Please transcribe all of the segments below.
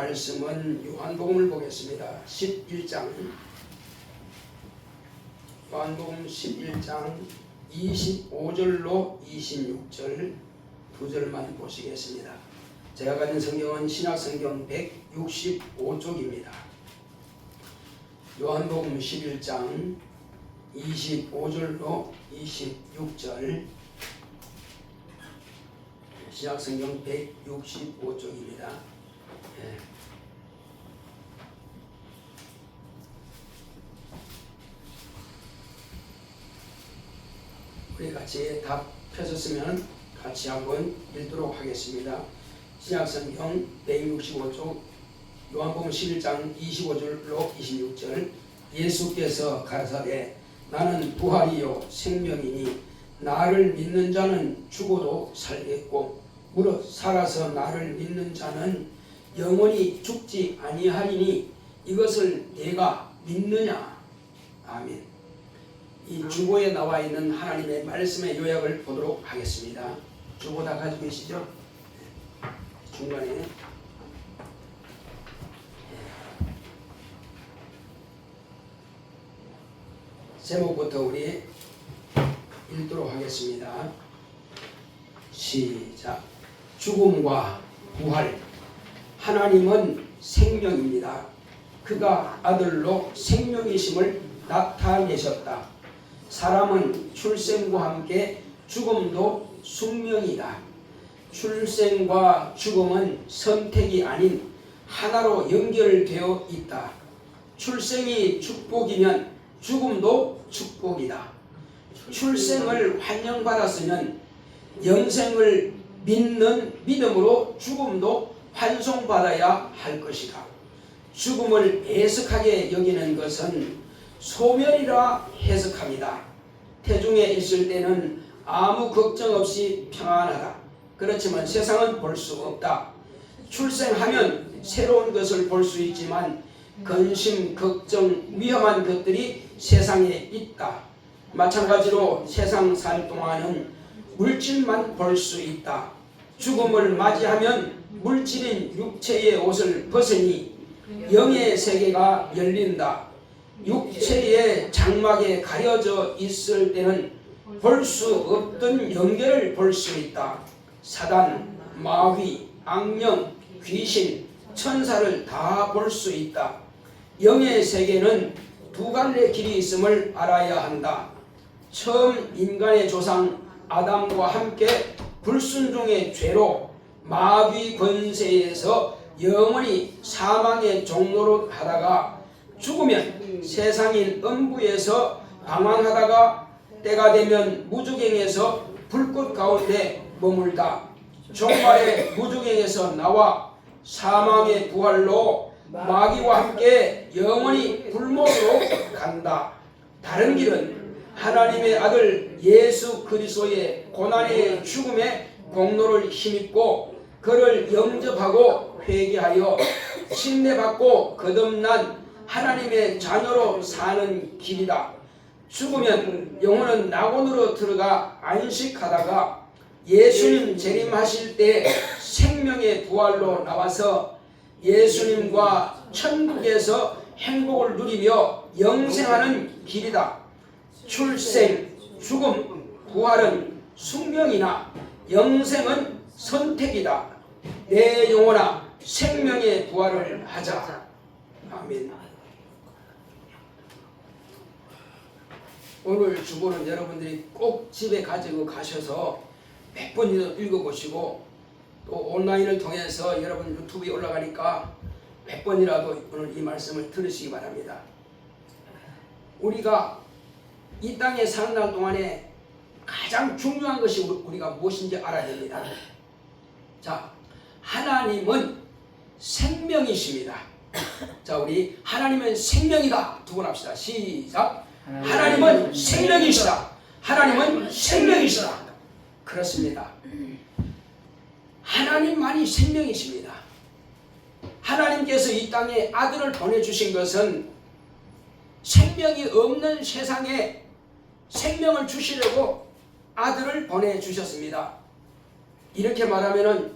말씀은 요한복음을 보겠습니다. 11장 요한복음 11장 25절로 26절 두 절만 보시겠습니다. 제가 가진 성경은 신약성경 165쪽입니다. 요한복음 11장 25절로 26절 신약성경 165쪽입니다. 우리 같이 답 펴졌으면 같이 한번 읽도록 하겠습니다. 신약성경 165쪽 요한복음 11장 25절로 26절 예수께서 가라사대 나는 부활이요 생명이니 나를 믿는 자는 죽어도 살겠고 무릇 살아서 나를 믿는 자는 영원히 죽지 아니하리니 이것을 내가 믿느냐. 아멘. 이 주보에 나와 있는 하나님의 말씀의 요약을 보도록 하겠습니다. 주보 다 가지고 계시죠? 중간에 제목부터 우리 읽도록 하겠습니다. 시작. 죽음과 부활. 하나님은 생명입니다. 그가 아들로 생명이심을 나타내셨다. 사람은 출생과 함께 죽음도 숙명이다. 출생과 죽음은 선택이 아닌 하나로 연결되어 있다. 출생이 축복이면 죽음도 축복이다. 출생을 환영받았으면 영생을 믿는 믿음으로 죽음도 환송받아야 할 것이다. 죽음을 애석하게 여기는 것은 소멸이라 해석합니다. 태중에 있을 때는 아무 걱정 없이 평안하다. 그렇지만 세상은 볼 수 없다. 출생하면 새로운 것을 볼 수 있지만 근심, 걱정, 위험한 것들이 세상에 있다. 마찬가지로 세상 살 동안은 물질만 볼 수 있다. 죽음을 맞이하면 물질인 육체의 옷을 벗으니 영의 세계가 열린다. 육체의 장막에 가려져 있을 때는 볼 수 없던 영계를 볼 수 있다. 사단, 마귀, 악령, 귀신, 천사를 다 볼 수 있다. 영의 세계는 두 갈래 길이 있음을 알아야 한다. 처음 인간의 조상 아담과 함께 불순종의 죄로 마귀 권세에서 영원히 사망의 종로로 하다가 죽으면 세상인 음부에서 방황하다가 때가 되면 무주갱에서 불꽃 가운데 머물다. 종말의 무주갱에서 나와 사망의 부활로 마귀와 함께 영원히 불못으로 간다. 다른 길은 하나님의 아들 예수 그리스도의 고난의 죽음의 공로를 힘입고 그를 영접하고 회개하여 침례받고 거듭난 하나님의 자녀로 사는 길이다. 죽으면 영혼은 낙원으로 들어가 안식하다가 예수님 재림하실 때 생명의 부활로 나와서 예수님과 천국에서 행복을 누리며 영생하는 길이다. 출생, 죽음, 부활은 숙명이나 영생은 선택이다. 내 영혼아 생명의 부활을 하자. 아멘. 오늘 주보는 여러분들이 꼭 집에 가지고 가셔서 몇 번이나 읽어보시고 또 온라인을 통해서 여러분 유튜브에 올라가니까 몇 번이라도 오늘 이 말씀을 들으시기 바랍니다. 우리가 이 땅에 사는 날 동안에 가장 중요한 것이 우리가 무엇인지 알아야 됩니다. 자, 하나님은 생명이십니다. 자, 우리 하나님은 생명이다. 두 번 합시다. 시작. 하나님은 생명이시다. 하나님은 생명이시다. 그렇습니다. 하나님만이 생명이십니다. 하나님께서 이 땅에 아들을 보내주신 것은 생명이 없는 세상에 생명을 주시려고 아들을 보내주셨습니다. 이렇게 말하면은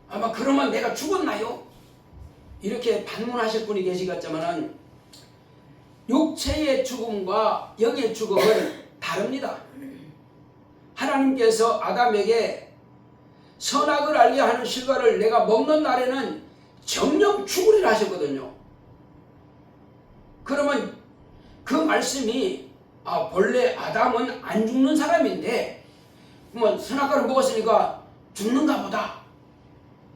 아마 그러면 내가 죽었나요? 이렇게 반문하실 분이 계시겠지만은 육체의 죽음과 영의 죽음은 다릅니다. 하나님께서 아담에게 선악을 알게 하는 실과를 내가 먹는 날에는 정령 죽으리라 하셨거든요. 그러면 그 말씀이 본래 아담은 안 죽는 사람인데 뭐 선악과를 먹었으니까 죽는가 보다.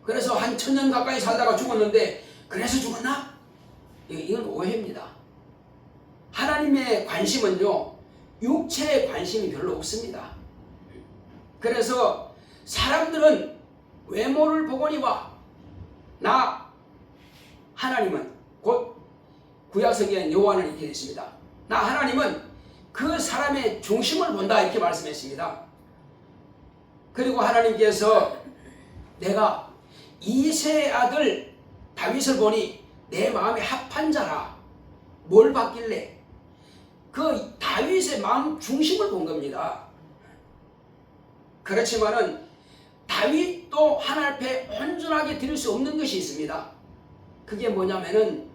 그래서 한 1000년 가까이 살다가 죽었는데 그래서 죽었나? 이건 오해입니다. 하나님의 관심은요, 육체의 관심이 별로 없습니다. 그래서 사람들은 외모를 보거니와 하나님은 곧 구약성경 요한은 이렇게 했습니다. 하나님은 그 사람의 중심을 본다 이렇게 말씀했습니다. 그리고 하나님께서 내가 이새의 아들 다윗을 보니 내 마음에 합한 자라. 뭘 봤길래? 그 다윗의 마음 중심을 본 겁니다. 그렇지만은 다윗도 하나님 앞에 온전하게 드릴 수 없는 것이 있습니다. 그게 뭐냐면은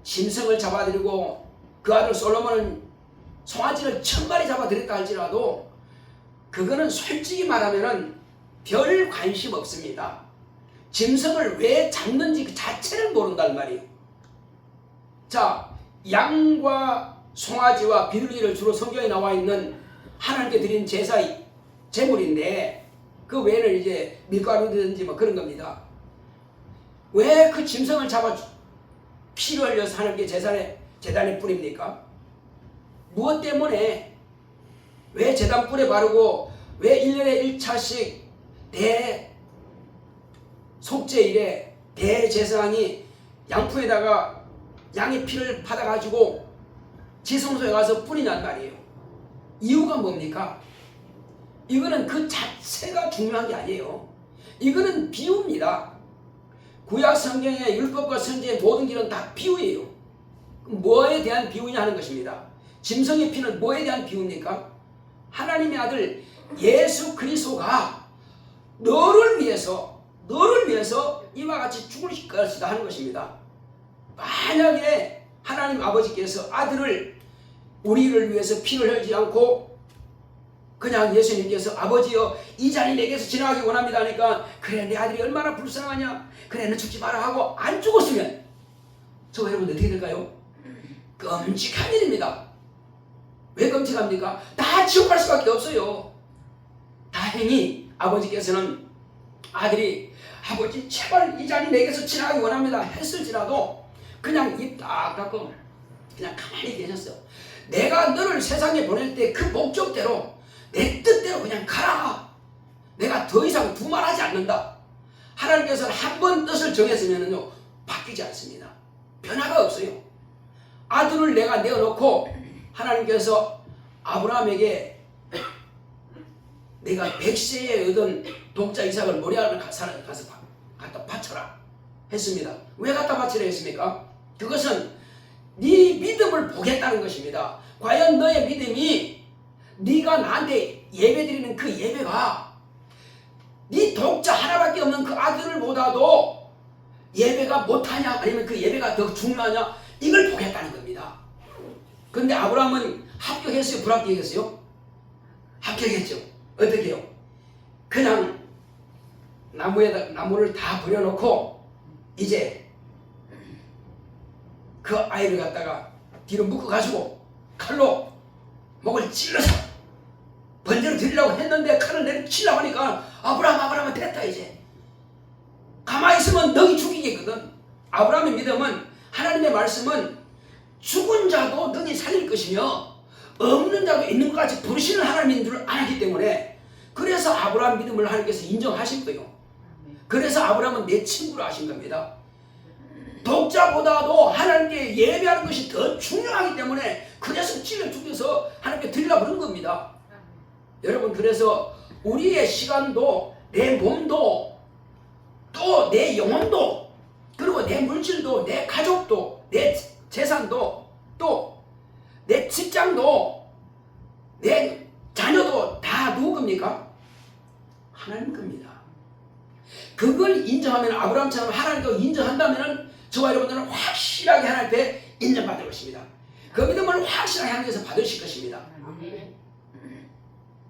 짐승을 잡아들이고 그 아들 솔로몬은 송아지를 1000마리 잡아들였다 할지라도 그거는 솔직히 말하면은 별 관심 없습니다. 짐승을 왜 잡는지 그 자체를 모른단 말이에요. 자, 양과 송아지와 비둘기를 주로 성경에 나와 있는 하나님께 드린 제사의 제물인데 그 외에는 이제 밀가루든지 뭐 그런 겁니다. 왜 그 짐승을 잡아 피를 흘려서 하나님께 제단에 뿌립니까? 무엇 때문에? 왜 제단불에 바르고 왜 1년에 1차씩 속죄일에 대제사장이 양푸에다가 양의 피를 받아가지고 지성소에 가서 뿌리냔 말이에요. 이유가 뭡니까? 이거는 그 자체가 중요한 게 아니에요. 이거는 비유입니다. 구약 성경의 율법과 선지의 모든 길은 다 비유예요. 뭐에 대한 비유냐 하는 것입니다. 짐승의 피는 뭐에 대한 비유입니까? 하나님의 아들 예수 그리스도가 너를 위해서 이와 같이 죽을 것이다 하는 것입니다. 만약에 하나님 아버지께서 아들을 우리를 위해서 피를 흘리지 않고 그냥 예수님께서 아버지여 이 잔이 내게서 지나가기 원합니다 하니까 그래 내 아들이 얼마나 불쌍하냐 그래 너 죽지 마라 하고 안 죽었으면 저 여러분들 어떻게 될까요? 끔찍한 일입니다. 왜 끔찍합니까? 다 지옥 갈 수밖에 없어요. 다행히 아버지께서는 아들이 아버지 제발 이 잔이 내게서 지나가기 원합니다 했을지라도 그냥 입 딱 닫고 그냥 가만히 계셨어. 내가 너를 세상에 보낼 때 그 목적대로 내 뜻대로 그냥 가라. 내가 더 이상 두말하지 않는다. 하나님께서는 한 번 뜻을 정했으면요 바뀌지 않습니다. 변화가 없어요. 아들을 내가 내어놓고 하나님께서 아브라함에게 내가 100세에 얻은 독자 이삭을 모리아를 가서 갖다 바쳐라 했습니다. 왜 갖다 바치라 했습니까? 그것은 네 믿음을 보겠다는 것입니다. 과연 너의 믿음이 네가 나한테 예배드리는 그 예배가 네 독자 하나밖에 없는 그 아들을 보다도 예배가 못하냐 아니면 그 예배가 더 중요하냐 이걸 보겠다는 겁니다. 그런데 아브라함은 합격했어요? 불합격했어요? 합격했죠. 어떻게 해요? 그냥 나무를 다 버려놓고 이제 그 아이를 갖다가 뒤로 묶어가지고 칼로 목을 찔러서 번제로 드리려고 했는데 칼을 내리치려고 하니까 아브라함 됐다 이제. 가만히 있으면 너희 죽이겠거든. 아브라함의 믿음은 하나님의 말씀은 죽은 자도 너희 살릴 것이며 없는 자도 있는 것 같이 부르시는 하나님인 줄 알기 때문에 그래서 아브라함 믿음을 하나님께서 인정하신 거예요. 그래서 아브라함은 내 친구로 하신 겁니다. 독자보다도 하나님께 예배하는 것이 더 중요하기 때문에 그래서 찔러 죽여서 하나님께 드리려고 그런 겁니다. 여러분 그래서 우리의 시간도 내 몸도 또 내 영혼도 그리고 내 물질도 내 가족도 내 재산도 또 내 직장도 내 자녀도 다 누구 겁니까? 하나님 겁니다. 그걸 인정하면 아브라함처럼 하나님도 인정한다면 저와 여러분들은 확실하게 하나님 앞에 인정받을 것입니다. 그 믿음을 확실하게 하나님께서 받으실 것입니다.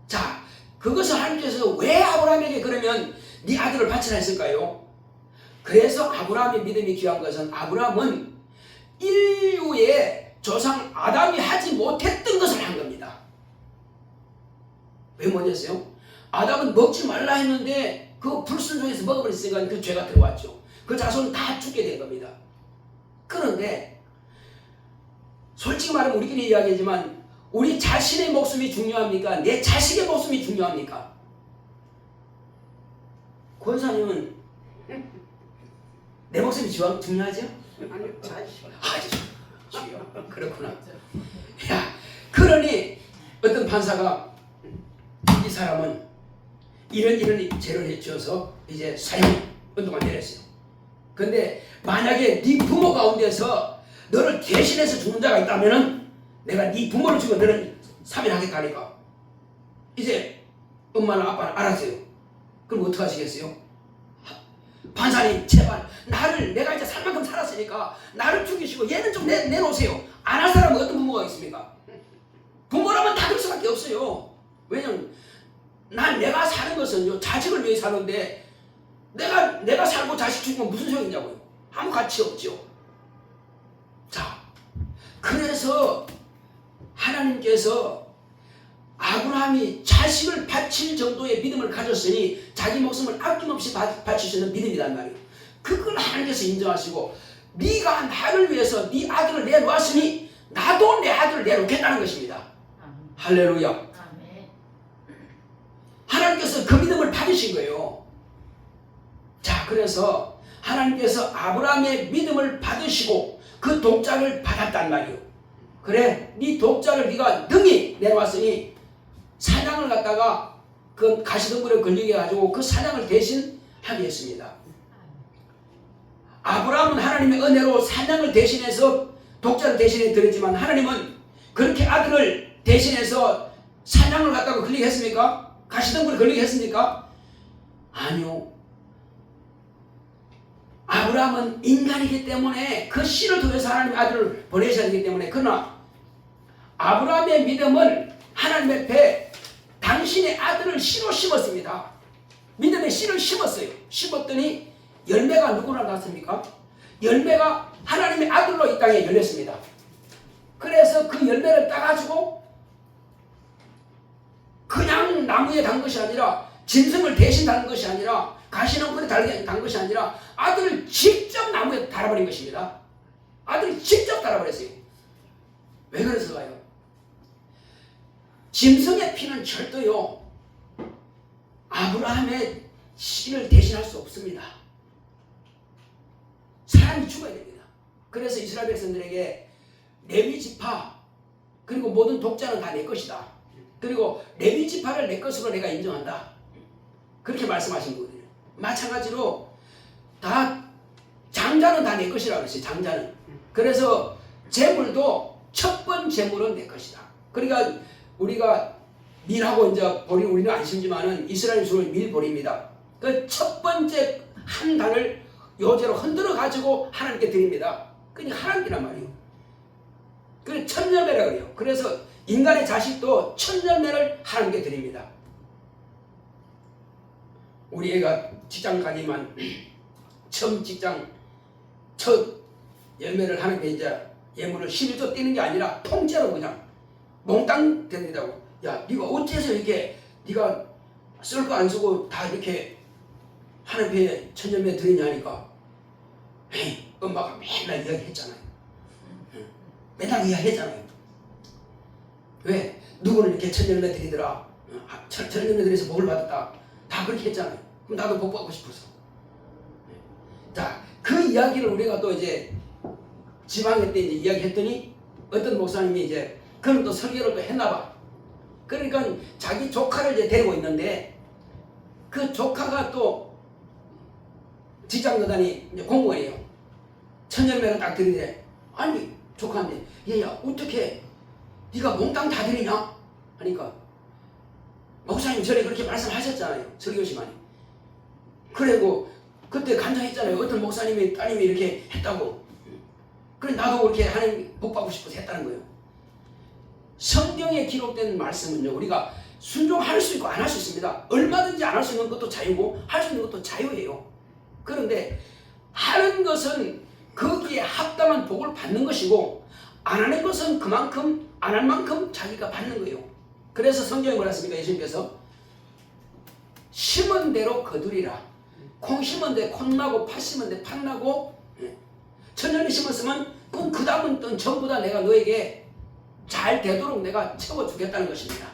자, 그것을 하나님께서 왜 아브라함에게 그러면 네 아들을 바치라 했을까요? 그래서 아브라함의 믿음이 귀한 것은 아브라함은 인류의 조상 아담이 하지 못했던 것을 한 겁니다. 왜 뭐냐세요? 아담은 먹지 말라 했는데 그 불순종에서 먹어버렸으니까 그 죄가 들어왔죠. 그 자손은 다 죽게 된 겁니다. 그런데 솔직히 말하면 우리끼리 이야기하지만 우리 자신의 목숨이 중요합니까? 내 자식의 목숨이 중요합니까? 권사님은 내 목숨이 중요하죠? 아니 자식. 주여. 그렇구나. 야, 그러니 어떤 판사가 이 사람은 이런 죄를 해주어서 이제 사형 운동을 내렸어요. 근데 만약에 네 부모 가운데서 너를 대신해서 죽는 자가 있다면은 내가 네 부모를 죽여 너는 사면하겠다니까. 이제 엄마나 아빠는 알았어요. 그럼 어떻게 하시겠어요? 판사님 제발 내가 이제 살 만큼 살았으니까 나를 죽이시고 얘는 좀 내놓으세요. 안 할 사람은 어떤 부모가 있습니까? 부모라면 다 그럴 수밖에 없어요. 왜냐면 내가 사는 것은요 자식을 위해 사는데 내가 살고 자식 죽으면 무슨 소용이냐고요. 아무 가치 없죠. 자, 그래서 하나님께서 아브라함이 자식을 바칠 정도의 믿음을 가졌으니 자기 목숨을 아낌없이 바칠 수 있는 믿음이란 말이에요. 그걸 하나님께서 인정하시고 네가 나를 위해서 네 아들을 내놓았으니 나도 내 아들을 내놓겠다는 것입니다. 할렐루야. 하나님께서 그 믿음을 받으신 거예요. 자, 그래서 하나님께서 아브라함의 믿음을 받으시고 그 독자를 받았단 말이에요. 그래, 네 독자를 네가 능히 내놓았으니 사냥을 갖다가 그 가시덤불에 걸리게 해가지고 그 사냥을 대신 하게 했습니다. 아브라함은 하나님의 은혜로 사냥을 대신해서 독자를 대신해 드렸지만 하나님은 그렇게 아들을 대신해서 사냥을 갖다가 걸리게 했습니까? 가시덤불에 걸리게 했습니까? 아니요. 아브라함은 인간이기 때문에 그 씨를 통해서 하나님의 아들을 보내셔야 되기 때문에 그러나 아브라함의 믿음은 하나님 앞에 당신의 아들을 씨로 심었습니다. 믿음의 씨를 심었어요. 심었더니 열매가 누구나 났습니까? 열매가 하나님의 아들로 이 땅에 열렸습니다. 그래서 그 열매를 따가지고 그냥 나무에 단 것이 아니라 짐승을 대신 단 것이 아니라 가시덤불에 단 것이 아니라 아들을 직접 나무에 달아버린 것입니다. 아들이 직접 달아버렸어요. 왜 그랬을까요? 짐승의 피는 절도요 아브라함의 씨를 대신할 수 없습니다. 사람이 죽어야 됩니다. 그래서 이스라엘 백성들에게 레위 지파 그리고 모든 독자는 다 내 것이다. 그리고 레위 지파를 내 것으로 내가 인정한다. 그렇게 말씀하신 거거든요. 마찬가지로 다 장자는 다 내 것이라고 했어요. 장자는. 그래서 재물도 첫 번 재물은 내 것이다. 그러니까 우리가 밀하고 이제 보리 우리는 안 심지만은 이스라엘 주로 밀보리입니다. 그 첫 번째 한 단을 요제로 흔들어 가지고 하나님께 드립니다. 그러니까 하나님이란 말이에요. 그래서 천열매라 그래요. 그래서 인간의 자식도 천열매를 하나님께 드립니다. 우리 애가 직장 가지만 처음 직장 첫 열매를 하나님께 이제 예물을 11조 띄는 게 아니라 통째로 그냥 몽땅 드린다고. 야, 네가 어째서 이렇게 네가 쓸 거 안 쓰고 다 이렇게 하나님께 천열매 드리냐니까. 에이, 엄마가 맨날 이야기했잖아요. 맨날 이야기했잖아요. 왜? 누구는 이렇게 천열매 드리더라. 천열매 드려서 복을 받았다. 다 그렇게 했잖아요. 그럼 나도 복 받고 싶어서. 자, 그 이야기를 우리가 또 이제 지방회 때 이제 이야기했더니 어떤 목사님이 이제 그는 또 설교를 또 했나봐. 그러니까 자기 조카를 이제 데리고 있는데 그 조카가 또 직장 노단이 이제 공무원이에요. 천열매를 딱 드리래. 아니 조카한테 얘야 어떻게 네가 몽땅 다 드리냐? 하니까 목사님 전에 그렇게 말씀하셨잖아요. 설교시간에. 그리고 그때 간증했잖아요. 어떤 목사님이 따님이 이렇게 했다고. 그래 나도 그렇게 하나님 복 받고 싶어서 했다는 거예요. 성경에 기록된 말씀은요, 우리가 순종할 수 있고 안 할 수 있습니다. 얼마든지 안 할 수 있는 것도 자유고 할 수 있는 것도 자유예요. 그런데 하는 것은 거기에 합당한 복을 받는 것이고 안 하는 것은 그만큼 안 할 만큼 자기가 받는 거예요. 그래서 성경에 뭐라 했습니까? 예수님께서 심은 대로 거두리라. 콩 심은 데 콩 나고 팥 심은 데 팥 나고, 천년을 심었으면 그건 그 다음은 전부 다 내가 너에게 잘 되도록 내가 채워주겠다는 것입니다.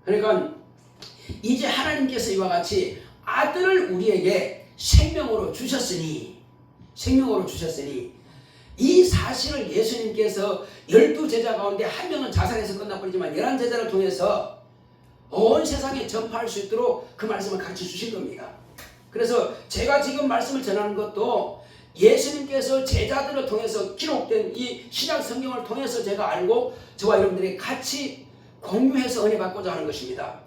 그러니까 이제 하나님께서 이와 같이 아들을 우리에게 생명으로 주셨으니 이 사실을 예수님께서 12제자 가운데 한 명은 자살해서 끝나버리지만 11제자를 통해서 온 세상에 전파할 수 있도록 그 말씀을 가르쳐 주신 겁니다. 그래서 제가 지금 말씀을 전하는 것도 예수님께서 제자들을 통해서 기록된 이 신약 성경을 통해서 제가 알고 저와 여러분들이 같이 공유해서 은혜 받고자 하는 것입니다.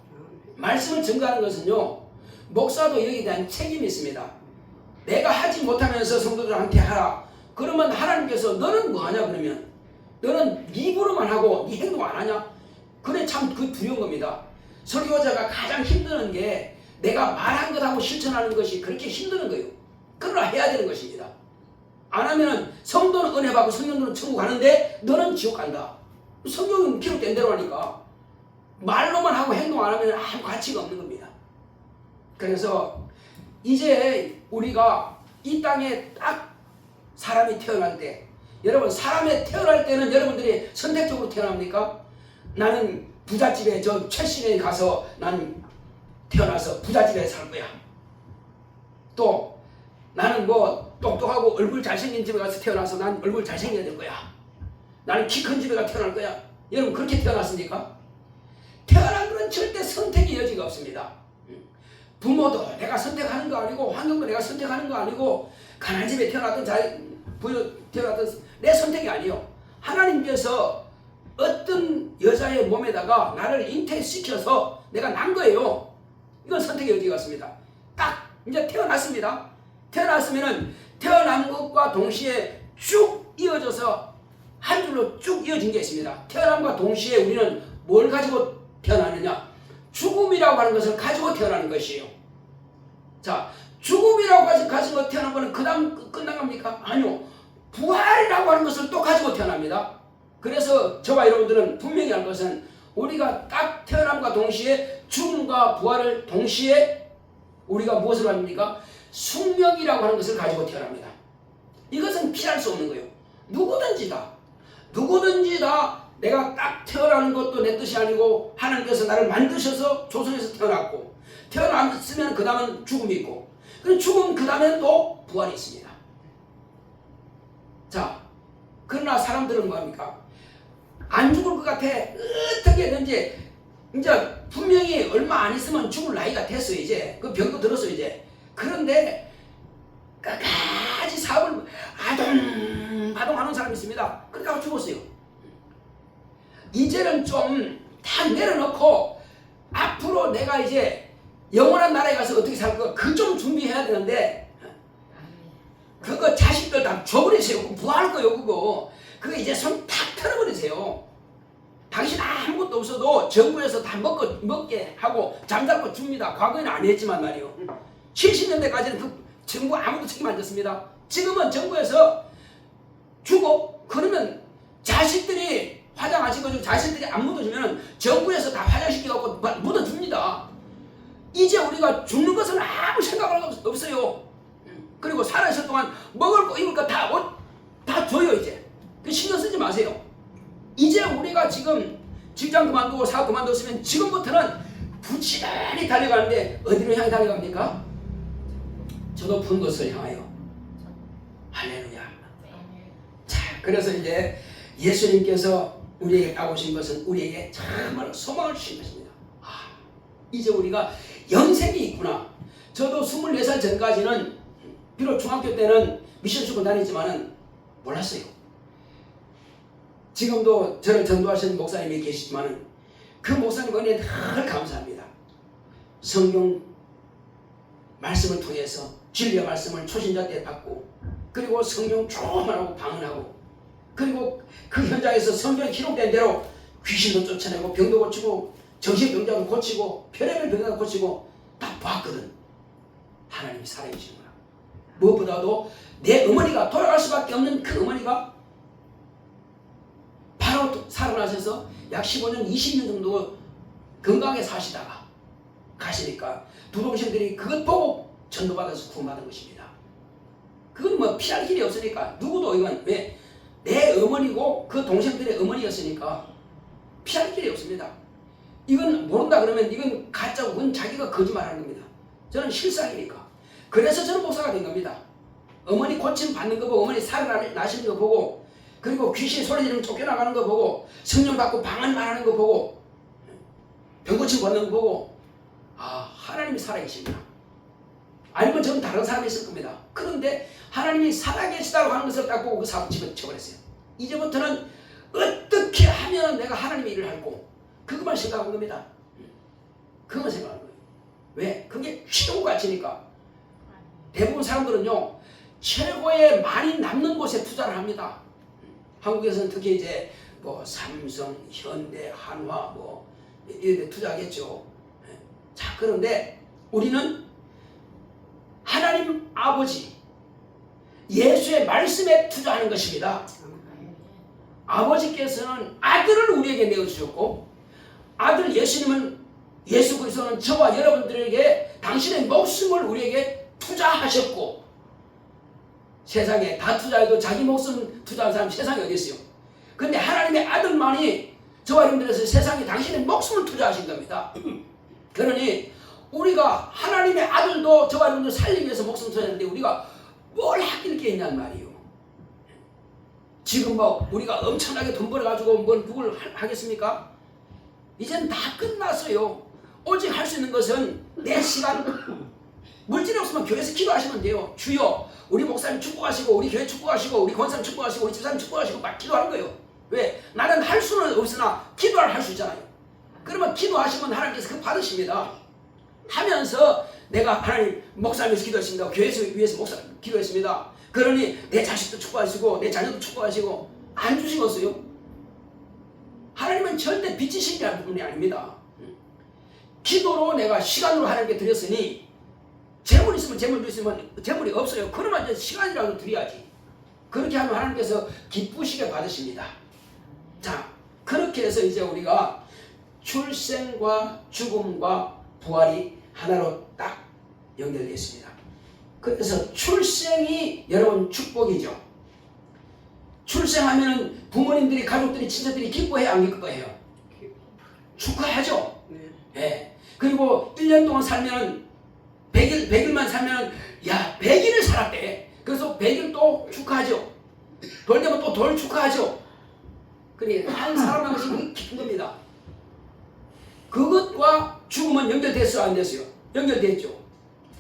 말씀을 증거하는 것은요, 목사도 여기에 대한 책임이 있습니다. 내가 하지 못하면서 성도들한테 하라. 그러면 하나님께서 너는 뭐하냐 그러면 너는 입으로만 하고 네 행동 안 하냐? 그래 참 그 두려운 겁니다. 설교자가 가장 힘드는 게 내가 말한 것하고 실천하는 것이 그렇게 힘드는 거예요. 그러나 해야 되는 것입니다. 안 하면은 성도는 은혜 받고 성령들은 천국 가는데 너는 지옥 간다. 성경은 기록된 대로 하니까 말로만 하고 행동 안 하면 아무 가치가 없는 겁니다. 그래서 이제 우리가 이 땅에 딱 사람이 태어날 때, 여러분 사람이 태어날 때는 여러분들이 선택적으로 태어납니까? 나는 부잣집에 저 최신에 가서 난 태어나서 부잣집에 살 거야. 또 나는 뭐 똑똑하고 얼굴 잘생긴 집에 가서 태어나서 난 얼굴 잘생겨야 될 거야. 나는 키 큰 집에 가서 태어날 거야. 여러분 그렇게 태어났습니까? 태어난 것은 절대 선택의 여지가 없습니다. 부모도 내가 선택하는 거 아니고 환경도 내가 선택하는 거 아니고 가난한 집에 태어났든 태어났든 내 선택이 아니요. 하나님께서 어떤 여자의 몸에다가 나를 잉태시켜서 내가 난 거예요. 이건 선택의 여지가 없습니다. 딱 이제 태어났습니다. 태어났으면은 태어난 것과 동시에 쭉 이어져서 한 줄로 쭉 이어진 게 있습니다. 태어남과 동시에 우리는 뭘 가지고 태어나느냐? 죽음이라고 하는 것을 가지고 태어나는 것이에요. 자, 죽음이라고 가지고 태어난 거는 그 다음 끝난 겁니까? 아니요. 부활이라고 하는 것을 또 가지고 태어납니다. 그래서 저와 여러분들은 분명히 알 것은 우리가 딱 태어남과 동시에 죽음과 부활을 동시에 우리가 무엇을 합니까? 숙명이라고 하는 것을 가지고 태어납니다. 이것은 피할 수 없는 거예요. 누구든지 다 내가 딱 태어나는 것도 내 뜻이 아니고 하나님께서 나를 만드셔서 조선에서 태어났고 태어났으면 그 다음은 죽음이 있고 그 죽음 그 다음에는 또 부활이 있습니다. 자, 그러나 사람들은 뭐합니까? 안 죽을 것 같아. 어떻게든지 이제 분명히 얼마 안 있으면 죽을 나이가 됐어 이제. 그 병도 들었어 이제. 그런데 끝까지 사업을 아동하는 사람이 있습니다. 그러다가 죽었어요. 이제는 좀 다 내려놓고 앞으로 내가 이제 영원한 나라에 가서 어떻게 살까 그 좀 준비해야 되는데 그거 자식들 다 줘버리세요. 부활할 거예요 그거. 그거 이제 손 탁 털어버리세요. 당신 아무것도 없어도 정부에서 다 먹게 하고 잠자고 줍니다. 과거에는 안 했지만 말이요. 70년대까지는 그 정부 아무도 책임 안 졌습니다. 지금은 정부에서 주고 그러면 자식들이 화장 안 시켜주고 자식들이 안 묻어주면 정부에서 다 화장시켜갖고 묻어줍니다. 이제 우리가 죽는 것은 아무 생각할 거 없어요. 그리고 살아있을 동안 먹을 거 입을 거 다 줘요 이제. 신경 쓰지 마세요. 이제 우리가 지금 직장 그만두고 사업 그만뒀으면 지금부터는 부지런히 달려가는데 어디로 향해 달려갑니까? 저 높은 것을 향하여. 할렐루야. 자, 그래서 이제 예수님께서 우리에게 나오신 것은 우리에게 정말 소망을 주신 것입니다. 이제 우리가 영생이 있구나. 저도 24살 전까지는 비록 중학교 때는 미션 축구 다니지만은 몰랐어요. 지금도 저를 전도하시는 목사님이 계시지만은 그 목사님 은혜에 늘 감사합니다. 성경 말씀을 통해서 진리의 말씀을 초신자 때 받고 그리고 성경 조만하고 방언하고 그리고 그 현장에서 성경에 기록된 대로 귀신도 쫓아내고 병도 고치고 정신병자도 고치고 별의별 병자도 고치고 다 봤거든. 하나님이 살아계시는 거야. 무엇보다도 내 어머니가 돌아갈 수밖에 없는 그 어머니가 바로 살아나셔서 약 15년 20년 정도 건강하게 사시다가 가시니까 두 동생들이 그것 보고 전도받아서 구원받은 것입니다. 그건 뭐 피할 길이 없으니까 누구도 이건 왜 내 어머니고 그 동생들의 어머니였으니까 피할 길이 없습니다. 이건 모른다 그러면 이건 가짜고 그건 자기가 거짓말하는 겁니다. 저는 실상이니까. 그래서 저는 목사가 된 겁니다. 어머니 고침 받는 거 보고 어머니 살아나시는 거 보고 그리고 귀신 소리 지르면 쫓겨나가는 거 보고 성령 받고 방언 말하는 거 보고 병고침 받는 거 보고 아 하나님이 살아계십니다. 아니면 저는 다른 사람이 있을 겁니다. 그런데 하나님이 살아계시다고 하는 것을 딱 보고 그 사람 집어쳐버렸어요. 이제부터는 어떻게 하면 내가 하나님의 일을 할고 그것만 생각한 겁니다. 그것만 생각한 거예요. 왜? 그게 최고가치니까. 대부분 사람들은요 최고의 많이 남는 곳에 투자를 합니다. 한국에서는 특히 이제 뭐 삼성, 현대, 한화 뭐 이런 데 투자하겠죠. 자 그런데 우리는 하나님 아버지 예수의 말씀에 투자하는 것입니다. 아버지께서는 아들을 우리에게 내어주셨고 아들 예수님은 예수 그리스도는 저와 여러분들에게 당신의 목숨을 우리에게 투자하셨고 세상에 다 투자해도 자기 목숨 투자한 사람 세상에 어디 있어요? 그런데 하나님의 아들만이 저와 여러분들에서 세상에 당신의 목숨을 투자하신 겁니다. 그러니 우리가 하나님의 아들도 저와 여러분들 살리기 위해서 목숨 투자했는데 우리가 뭘 아낄 게 있냔 말이에요. 지금 뭐 우리가 엄청나게 돈 벌어가지고 뭘 누굴 하겠습니까? 이젠 다 끝났어요. 오직 할 수 있는 것은 내 시간 물질이 없으면 교회에서 기도하시면 돼요. 주여 우리 목사님 축복하시고 우리 교회 축복하시고 우리 권사님 축복하시고 우리 집사님 축복하시고 막 기도하는 거예요. 왜? 나는 할 수는 없으나 기도를 할 수 있잖아요. 그러면 기도하시면 하나님께서 그거 받으십니다. 하면서 내가 하나님 목사님 위해서 기도했습니다. 교회에서 위해서 목사 기도했습니다. 그러니 내 자식도 축복하시고 내 자녀도 축복하시고 안 주시겠어요? 하나님은 절대 빚지시는 분이 아닙니다. 기도로 내가 시간으로 하나님께 드렸으니 재물 있으면 재물 있으면 재물이 없어요. 그러면 이제 시간이라도 드려야지. 그렇게 하면 하나님께서 기쁘시게 받으십니다. 자 그렇게 해서 이제 우리가 출생과 죽음과 부활이 하나로 딱 연결되어 있습니다. 그래서 출생이 여러분 축복이죠. 출생하면 부모님들이 가족들이 친척들이 기뻐해요 안 기뻐해요? 축하하죠. 네. 그리고 1년 동안 살면 100일만 살면 야 100일을 살았대. 그래서 100일 또 축하하죠. 돌 되면 또 돌 축하하죠. 그러니 한 사람 한 것이 기쁜 겁니다. 그것과 죽음은 연결됐어요 안 됐어요? 연결됐죠.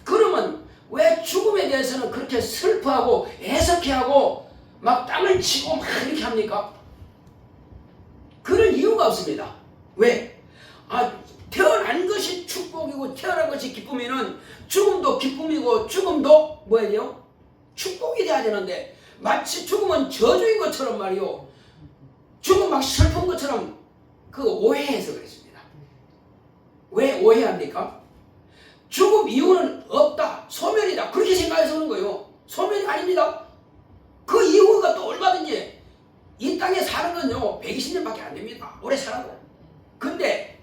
그러면 왜 죽음에 대해서는 그렇게 슬퍼하고 애석해하고 막 땅을 치고 막 이렇게 합니까? 그럴 이유가 없습니다. 왜? 태어난 것이 축복이고 태어난 것이 기쁨이면 죽음도 기쁨이고 죽음도 뭐예요? 축복이 돼야 되는데 마치 죽음은 저주인 것처럼 말이요. 죽음 막 슬픈 것처럼 그 오해해서 그랬습니다. 왜 오해합니까? 죽음 이유는 없다. 소멸이다. 그렇게 생각해서 그런 거예요. 소멸이 아닙니다. 그 이유가 또 얼마든지 이 땅에 사는 건요 120년밖에 안 됩니다. 오래 살아도. 근데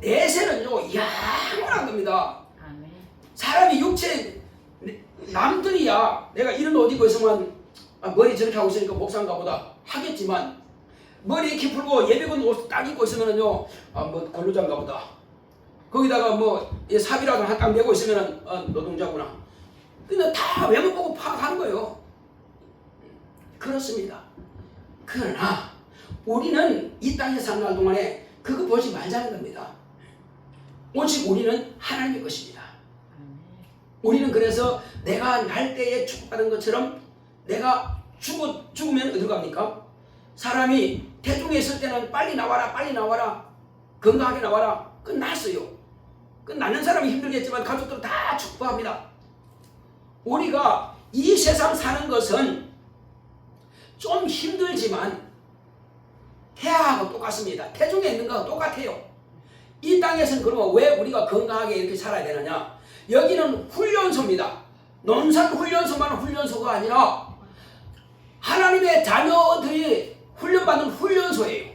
내세는요 영원한 겁니다. 사람이 육체 남들이야 내가 이런 옷 입고 있으면 머리 저렇게 하고 있으니까 목사인가 보다 하겠지만 머리 이렇게 풀고 예비군 옷 딱 입고 있으면은요 뭐 근로자인가 보다. 거기다가 뭐 삽이라도 한 딱 메고 있으면은 노동자구나. 근데 다 외모 보고 파악하는 거예요. 그렇습니다. 그러나 우리는 이 땅에 사는 날 동안에 그거 보지 말자는 겁니다. 오직 우리는 하나님의 것입니다. 우리는 그래서 내가 날 때에 축복받은 것처럼 내가 죽으면 어디로 갑니까? 사람이 태중에 있을 때는 빨리 나와라 빨리 나와라 건강하게 나와라 끝났어요. 그 낳는 사람이 힘들겠지만 가족들은 다 축복합니다. 우리가 이 세상 사는 것은 좀 힘들지만 태아하고 똑같습니다. 태중에 있는 거하고 똑같아요. 이 땅에서는 그러면 왜 우리가 건강하게 이렇게 살아야 되느냐? 여기는 훈련소입니다. 논산 훈련소만 훈련소가 아니라 하나님의 자녀들이 훈련받는 훈련소예요.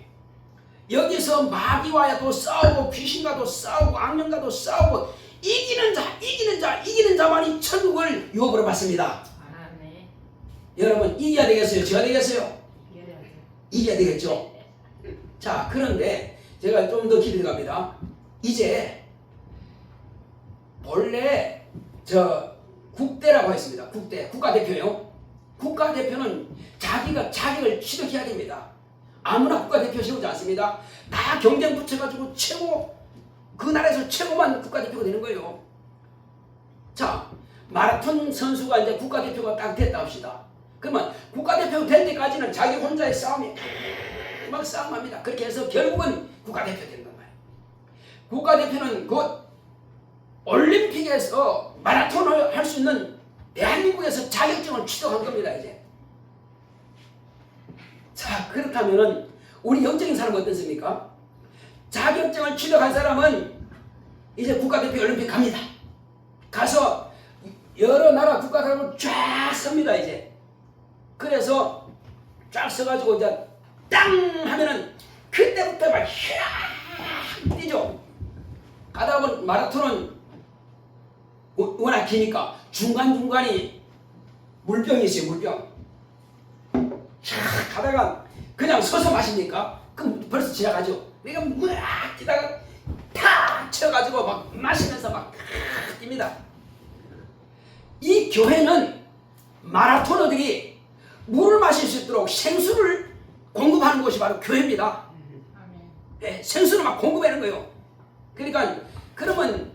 여기서 마귀와도 싸우고 귀신과도 싸우고 악령과도 싸우고 이기는 자만이 천국을 유업으로 받습니다. 아멘. 여러분 이겨야 되겠어요? 져야 되겠어요? 이겨야죠. 이겨야 되겠죠? 자, 그런데 제가 좀 더 깊이 들어갑니다. 이제 본래 저 국대라고 했습니다. 국대, 국가대표요. 국가대표는 자기가 자격을 취득해야 됩니다. 아무나 국가대표 세우지 않습니다. 다 경쟁 붙여가지고 최고, 그 나라에서 최고만 국가대표가 되는 거예요. 자, 마라톤 선수가 이제 국가대표가 딱 됐다 합시다. 그러면 국가대표 될 때까지는 자기 혼자의 싸움이 막 싸움합니다. 그렇게 해서 결국은 국가대표 되는 거예요. 국가대표는 곧 올림픽에서 마라톤을 할 수 있는 대한민국에서 자격증을 취득한 겁니다. 이제. 자, 그렇다면은 우리 영적인 사람은 어떻습니까? 자격증을 취득한 사람은 이제 국가대표 올림픽 갑니다. 가서 여러 나라 국가대표를 쫙 섭니다. 이제. 그래서 쫙 서가지고 이제 땅 하면은 그때부터 막 휘악 뛰죠. 가다 보면 마라톤은 워낙 기니까 중간중간이 물병이 있어요. 물병. 쫙 가다가 그냥 서서 마십니까? 그럼 벌써 지나가죠. 내가 막 뛰다가 탁 쳐가지고 막 마시면서 막 뜁니다. 이 교회는 마라토너들이 물을 마실 수 있도록 생수를 공급하는 곳이 바로 교회입니다. 네, 생수를 막 공급하는 거예요. 그러니까 그러면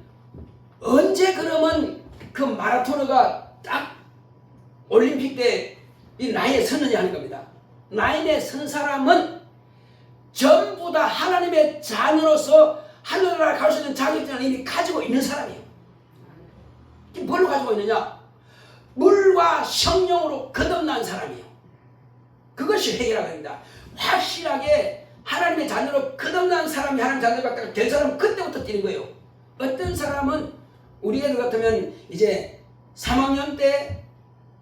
언제 그러면 그 마라토너가 딱 올림픽 때 이 나이에 서느냐 하는 겁니다. 나이에 선 사람은 전부 다 하나님의 자녀로서 하늘나라 갈 수 있는 자격증을 이미 가지고 있는 사람이에요. 뭘 가지고 있느냐? 물과 성령으로 거듭난 사람이에요. 그것이 회개라고 합니다. 확실하게 하나님의 자녀로 거듭난 사람이 하나님 자녀가 될 사람은 그때부터 뛰는 거예요. 어떤 사람은 우리 애들 같으면 이제 3학년 때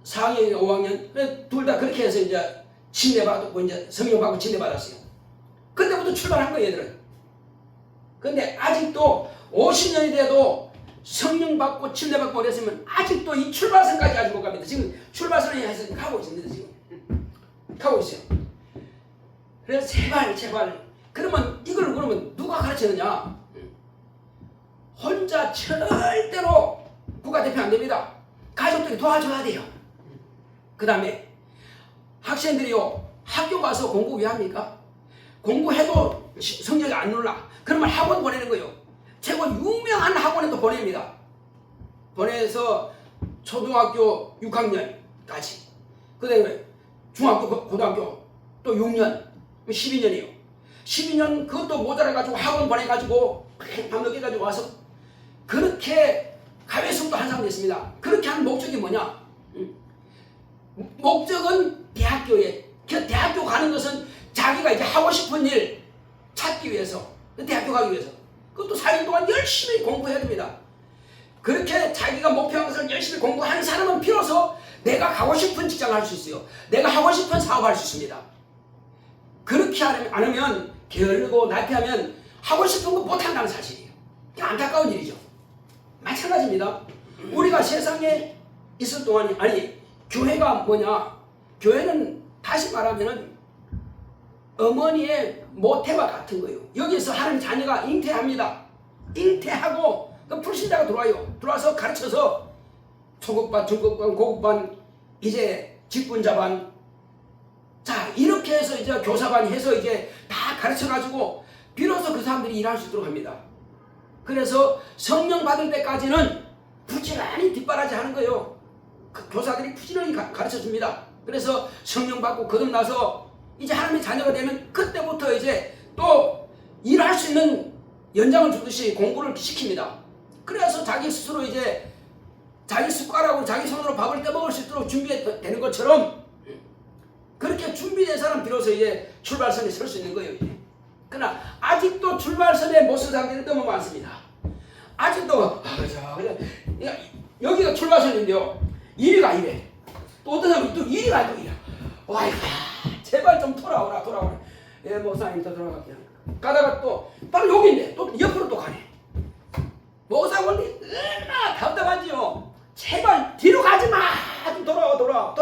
4학년, 5학년 둘 다 그렇게 해서 이제 침례받고 이제 성령 받고 침례받았어요. 그때부터 출발한 거예요, 얘들은. 근데 아직도 50년이 돼도 성령 받고 침례받고 그랬으면 아직도 이 출발선까지 아직 못 갑니다. 지금 출발선에 해서 가고 있습니다. 지금 가고 있어요. 그래서 제발 그러면 이걸 그러면 누가 가르치느냐? 혼자 절대로 국가대표 안 됩니다. 가족들이 도와줘야 돼요. 그 다음에 학생들이요, 학교 가서 공부 왜 합니까? 공부해도 성적이 안 올라. 그러면 학원 보내는 거예요. 최고 유명한 학원에도 보냅니다. 보내서 초등학교 6학년까지, 그 다음에 중학교, 고등학교 또 6년, 12년이에요. 12년 그것도 모자라가지고 학원 보내가지고 밤늦게 가지고 와서 그렇게 가외숙도 한 사람 됐습니다. 그렇게 하는 목적이 뭐냐? 목적은 대학교에, 대학교 가는 것은 자기가 이제 하고 싶은 일 찾기 위해서, 대학교 가기 위해서. 그것도 4년 동안 열심히 공부해야 됩니다. 그렇게 자기가 목표한 것을 열심히 공부하는 사람은 비로소 내가 가고 싶은 직장을 할 수 있어요. 내가 하고 싶은 사업을 할 수 있습니다. 그렇게 안 하면 게으르고 나태하면 하고 싶은 거 못한다는 사실이에요. 안타까운 일이죠. 마찬가지입니다. 우리가 세상에 있을 동안이, 아니 교회가 뭐냐? 교회는 다시 말하면은 어머니의 모태와 같은 거예요. 여기서 하나님 자녀가 잉태합니다. 잉태하고 그 불신자가 들어와요. 들어와서 가르쳐서 초급반, 중급반, 고급반, 이제 직분자반, 자 이렇게 해서 이제 교사반이 해서 이제 다 가르쳐가지고 비로소 그 사람들이 일할 수 있도록 합니다. 그래서 성령 받을 때까지는 부지런히 뒷바라지 하는 거예요. 그 교사들이 부지런히 가르쳐 줍니다. 그래서 성령 받고 거듭나서 이제 하나님의 자녀가 되면 그때부터 이제 또 일할 수 있는 연장을 주듯이 공부를 시킵니다. 그래서 자기 스스로 이제 자기 숟가락으로 자기 손으로 밥을 떼먹을 수 있도록 준비되는 것처럼 그렇게 준비된 사람 비로소 이제 출발선에 설 수 있는 거예요. 이제. 그러나 아직도 출발선에 못 선 사람들이 너무 많습니다. 아직도 여기가 출발선인데요. 이리가 이래. 또 어떤 사람이 또 이리가 또 이래. 와, 제발 좀 돌아오라. 예, 목사님 더 돌아갈게요. 가다가 또 바로 여기인데 또 옆으로 또 가네. 목사님이 얼마나 답답하지요. 제발 뒤로 가지 마. 좀 돌아와.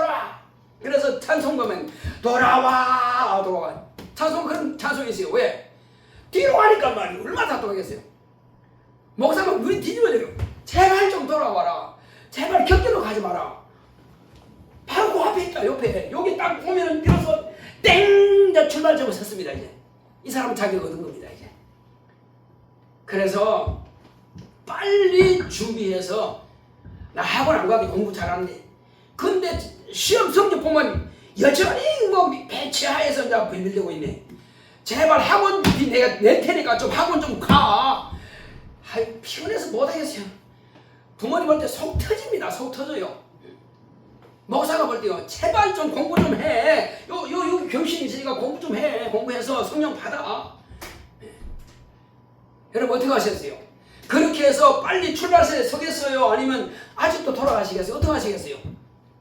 그래서 찬송 보면 돌아와. 찬송 그런 찬송이 있어요. 왜? 뒤로 가니까 말이에요. 얼마나 답답하겠어요. 목사님 눈이 뒤집어져요. 제발 좀 돌아와라. 제발 곁길로 가지 마라. 바로 그 앞에 있다. 옆에 여기 딱 보면은 비로소 땡! 자 출발점을 섰습니다. 이제 이 사람은 자격 얻은 겁니다. 이제 그래서 빨리 준비해서 나 학원 안 가도 공부 잘하는데 근데 시험 성적 보면 여전히 뭐 배치하에서 이제 빌리고 있네. 제발 학원비 내가 낼 테니까 좀 학원 좀 가. 아이 피곤해서 못하겠어요. 부모님 볼 때 속 터집니다. 속 터져요. 목사가 볼 때요. 제발 좀 공부 좀 해. 여기 교실이 있으니까 공부 좀 해. 공부해서 성령 받아. 여러분 어떻게 하셨어요? 그렇게 해서 빨리 출발선에 서겠어요? 아니면 아직도 돌아가시겠어요? 어떻게 하시겠어요?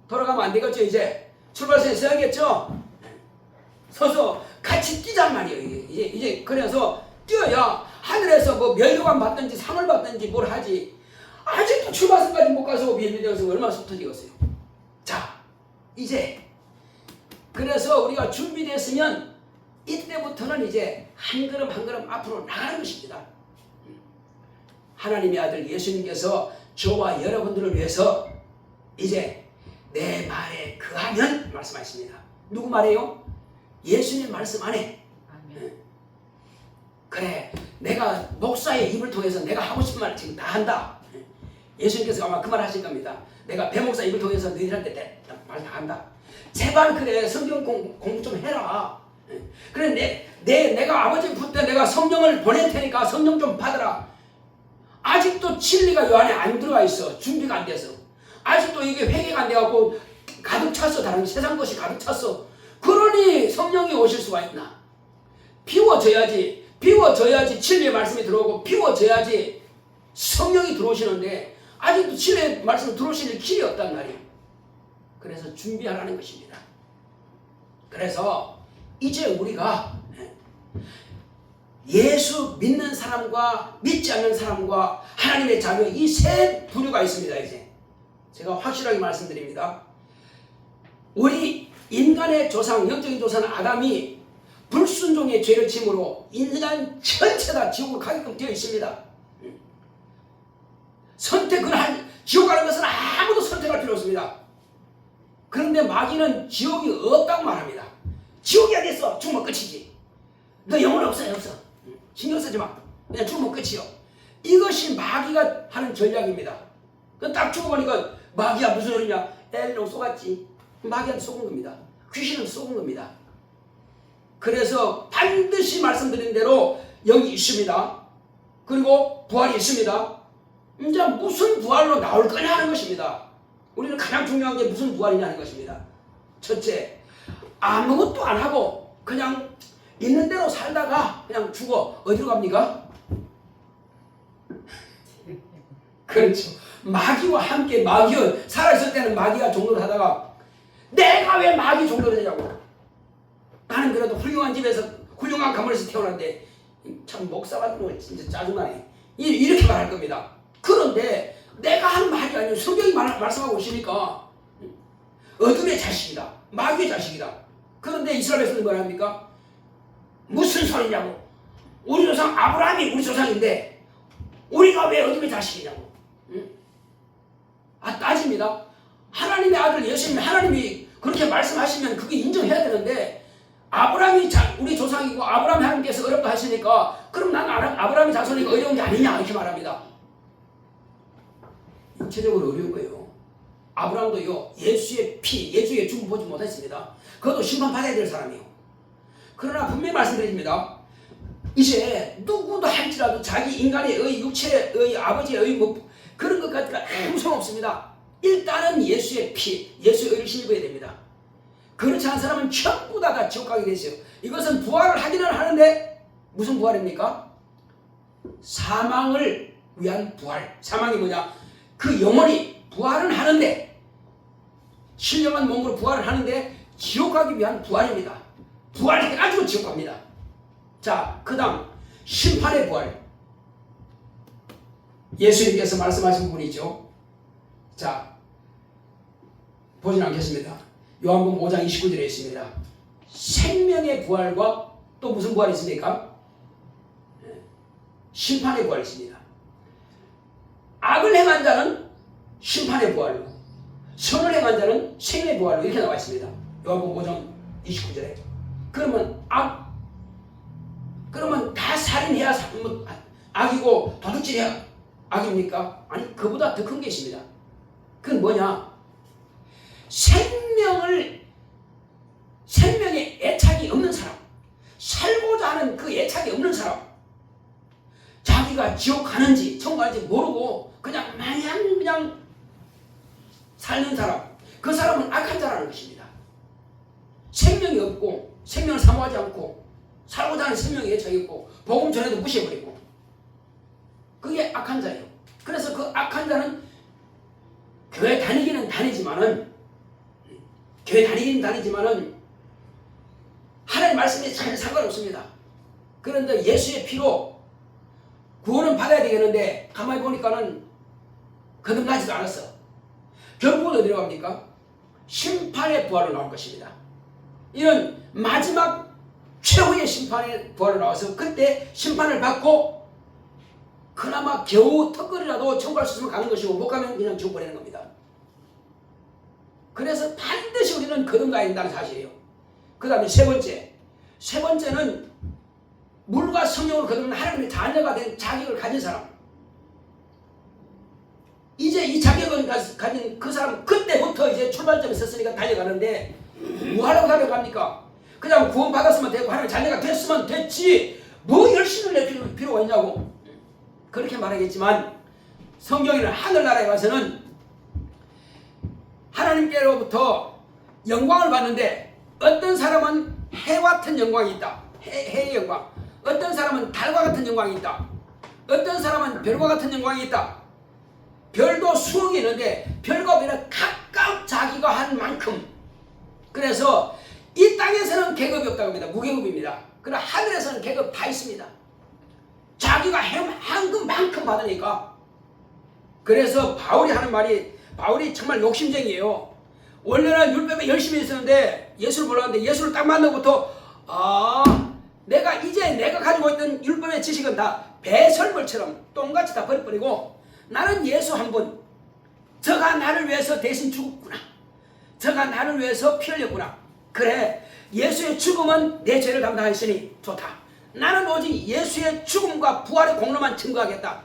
돌아가면 안 되겠죠 이제? 출발선에 서야겠죠? 서서 같이 뛰란 말이에요. 이제 그래서 뛰어야 하늘에서 뭐 멸류관 받든지 상을 받든지 뭘 하지. 아직도 출발선까지 못 가서 멸류되어서 얼마나 속 터지겠어요. 자 이제 그래서 우리가 준비됐으면 이때부터는 이제 한 걸음 한 걸음 앞으로 나가는 것입니다. 하나님의 아들 예수님께서 저와 여러분들을 위해서 이제 내 말에 그하면 말씀하십니다. 누구 말이에요? 예수님 말씀 안에. 그래 내가 목사의 입을 통해서 내가 하고 싶은 말 지금 다 한다. 예수님께서 아마 그 말 하실 겁니다. 내가 배목사 입을 통해서 너희들한테 말 다 한다. 제발 그래 성경 공부 좀 해라. 그래 내가 아버지 붙때 내가 성령을 보낼 테니까 성령 좀 받으라. 아직도 진리가 요 안에 안 들어가 있어. 준비가 안 돼서. 아직도 이게 회개가 안 돼갖고 가득 찼어. 다른 세상 것이 가득 찼어. 그러니 성령이 오실 수가 있나? 비워져야지 진리의 말씀이 들어오고 비워져야지 성령이 들어오시는데 아직도 진리의 말씀이 들어오시는 길이 없단 말이에요. 그래서 준비하라는 것입니다. 그래서 이제 우리가 예수 믿는 사람과 믿지 않는 사람과 하나님의 자녀 이 세 부류가 있습니다. 이제 제가 확실하게 말씀드립니다. 우리 인간의 조상, 영적인 조상 아담이 불순종의 죄를 짐으로 인간 전체 다 지옥으로 가게끔 되어 있습니다. 선택을 지옥 가는 것은 아무도 선택할 필요 없습니다. 그런데 마귀는 지옥이 없다고 말합니다. 지옥이 어딨어? 죽으면 끝이지. 너 영혼 없어. 신경 쓰지 마. 그냥 죽으면 끝이요. 이것이 마귀가 하는 전략입니다. 딱 죽어보니까 마귀야 무슨 소리냐? 엘로 속았지. 마귀한테 속은 겁니다. 귀신은 속은 겁니다. 그래서 반드시 말씀드린 대로 영이 있습니다. 그리고 부활이 있습니다. 이제 무슨 부활로 나올 거냐 하는 것입니다. 우리는 가장 중요한 게 무슨 부활이냐 하는 것입니다. 첫째, 아무것도 안 하고 그냥 있는 대로 살다가 그냥 죽어. 어디로 갑니까? 그렇죠. 마귀와 함께 살아있을 때는 마귀가 종로를 하다가 내가 왜 마귀 종로를 되냐고. 나는 그래도 훌륭한 집에서 훌륭한 가문에서 태어났는데 참 목사 같은 거 진짜 짜증나네. 이렇게 말할 겁니다. 그런데 내가 하는 말이 아니고 성경이 말씀하고 있으니까 어둠의 자식이다. 마귀의 자식이다. 그런데 이스라엘 백성은 뭐라 합니까? 무슨 소리냐고. 우리 조상 아브라함이 우리 조상인데 우리가 왜 어둠의 자식이냐고. 따집니다. 하나님의 아들 예수님 하나님이 그렇게 말씀하시면 그게 인정해야 되는데 아브라함이 우리 조상이고 아브라함 하나님께서 어렵다 하시니까 그럼 난 아브라함의 자손이니까 어려운 게 아니냐 이렇게 말합니다. 육체적으로 어려운 거예요. 아브라함도요 예수의 피, 예수의 죽음 보지 못했습니다. 그것도 심판받아야 될 사람이에요. 그러나 분명히 말씀드립니다. 이제 누구도 할지라도 자기 인간의 의, 육체의 의, 아버지의 의 뭐 그런 것 같은 거 아무 소용없습니다. 일단은 예수의 피, 예수의 의를 힘입어야 됩니다. 그렇지 않은 사람은 전부 다 지옥 가게 되세요. 이것은 부활을 하기는 하는데 무슨 부활입니까? 사망을 위한 부활. 사망이 뭐냐? 그 영혼이 부활은 하는데, 신령한 몸으로 부활을 하는데 지옥 가기 위한 부활입니다. 부활해가지고 지옥 갑니다. 자, 그 다음 심판의 부활. 예수님께서 말씀하신 부분이죠. 자, 보진 않겠습니다. 요한복음 5장 29절에 있습니다. 생명의 부활과 또 무슨 부활이 있습니까? 심판의 부활이 있습니다. 악을 행한 자는 심판의 부활로, 선을 행한 자는 생명의 부활로 이렇게 나와 있습니다. 요한복음 5장 29절에. 그러면 다 살인해야 악이고 도둑질해야 악입니까? 아니, 그보다 더 큰 게 있습니다. 그건 뭐냐? 생명에 애착이 없는 사람, 살고자 하는 그 애착이 없는 사람, 자기가 지옥 가는지 천국 가는지 모르고 그냥 마냥 그냥 살는 사람, 그 사람은 악한 자라는 것입니다. 생명이 없고 생명을 사모하지 않고 살고자 하는 생명에 애착이 없고 복음 전에도 무시해버리고, 그게 악한 자예요. 그래서 그 악한 자는 교회 다니기는 다니지만은 하나님 말씀에 전혀 상관없습니다. 그런데 예수의 피로 구원은 받아야 되겠는데 가만히 보니까는 거듭나지도 않았어. 결국은 어디로 갑니까? 심판의 부활로 나올 것입니다. 이런 마지막 최후의 심판의 부활로 나와서 그때 심판을 받고 그나마 겨우 턱걸이라도 천국할 수 있으면 가는 것이고 못 가면 그냥 죽어버리는 겁니다. 그래서 반드시 우리는 거듭나야 된다는 사실이에요. 그 다음에 세 번째는 물과 성령으로 거듭난 하나님의 자녀가 된 자격을 가진 사람. 이제 이 자격을 가진 그 사람, 그때부터 이제 출발점에 섰으니까 달려가는데 뭐 하려고 달려갑니까? 그냥 구원 받았으면 되고 하나님의 자녀가 됐으면 됐지 뭐 열심을 낼 필요가 있냐고 그렇게 말하겠지만, 성경에는 하늘나라에 가서는 하나님께로부터 영광을 받는데 어떤 사람은 해와 같은 영광이 있다. 해의 영광. 어떤 사람은 달과 같은 영광이 있다. 어떤 사람은 별과 같은 영광이 있다. 별도 수억이 있는데 별과 별은 각각 자기가 한 만큼. 그래서 이 땅에서는 계급이 없다고 합니다. 무계급입니다. 그러나 하늘에서는 계급 다 있습니다. 자기가 한 그만큼 받으니까. 그래서 바울이 하는 말이, 바울이 정말 욕심쟁이에요. 원래는 율법에 열심히 있었는데 예수를 몰랐는데 예수를 딱 만나고부터 내가 가지고 있던 율법의 지식은 다 배설물처럼 똥같이 다 버려버리고 나는 예수 한 분, 저가 나를 위해서 대신 죽었구나. 저가 나를 위해서 피 흘렸구나. 그래, 예수의 죽음은 내 죄를 담당했으니 좋다. 나는 오직 예수의 죽음과 부활의 공로만 증거하겠다.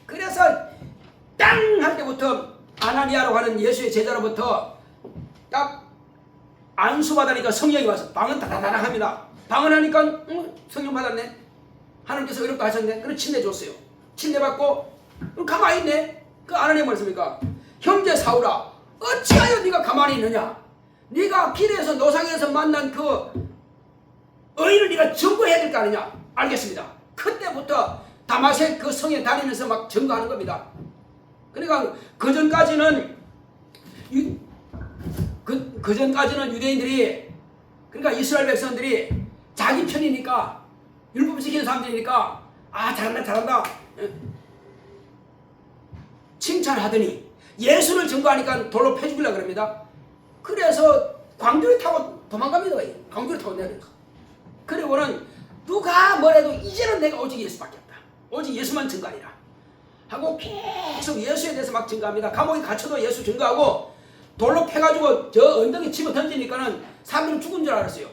그래서 땅 할 때부터 아나니아라고 하는 예수의 제자로부터 딱 안수받으니까 성령이 와서 방언 다다다닥 합니다. 방언하니까 성령 받았네. 하나님께서 의롭다 하셨네. 그럼 침례 줬어요. 침례 받고 가만히 있네. 그 아나니아 말씀입니까? 형제 사울아, 어찌하여 네가 가만히 있느냐? 네가 길에서 노상에서 만난 그 의를 네가 증거해야 될 거 아니냐? 알겠습니다. 그때부터 다마색 그 성에 다니면서 막 증거하는 겁니다. 그러니까 그전까지는 유대인들이, 그러니까 이스라엘 백성들이 자기 편이니까, 율법 지키는 사람들이니까 잘한다 칭찬하더니 예수를 증거하니까 돌로 패 죽이려고 그럽니다. 그래서 광주리 타고 도망갑니다. 광주리 타고 내려서. 그리고는 누가 뭐래도 이제는 내가 오직 예수밖에 없다. 오직 예수만 증거하리라 하고 계속 예수에 대해서 막 증거합니다. 감옥에 갇혀도 예수 증거하고 돌로 패가지고 저 언덕에 집어 던지니까는 사람들은 죽은 줄 알았어요.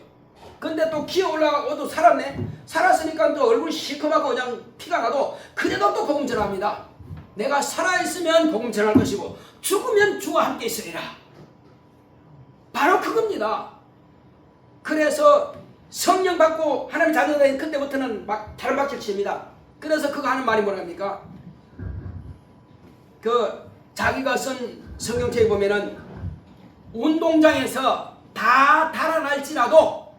근데 또 기어 올라가고 살았네. 살았으니까 또 얼굴이 시커멓고 그냥 피가 나도 그래도 또 복음 전합니다. 내가 살아있으면 복음 전할 것이고 죽으면 주와 함께 있으리라. 바로 그겁니다. 그래서 성령 받고 하나님 자녀가 된 그때부터는 막 다른 박질 칩니다. 그래서 그거 하는 말이 뭐랍니까? 그 자기가 쓴 성경책에 보면은 운동장에서 다 달아날지라도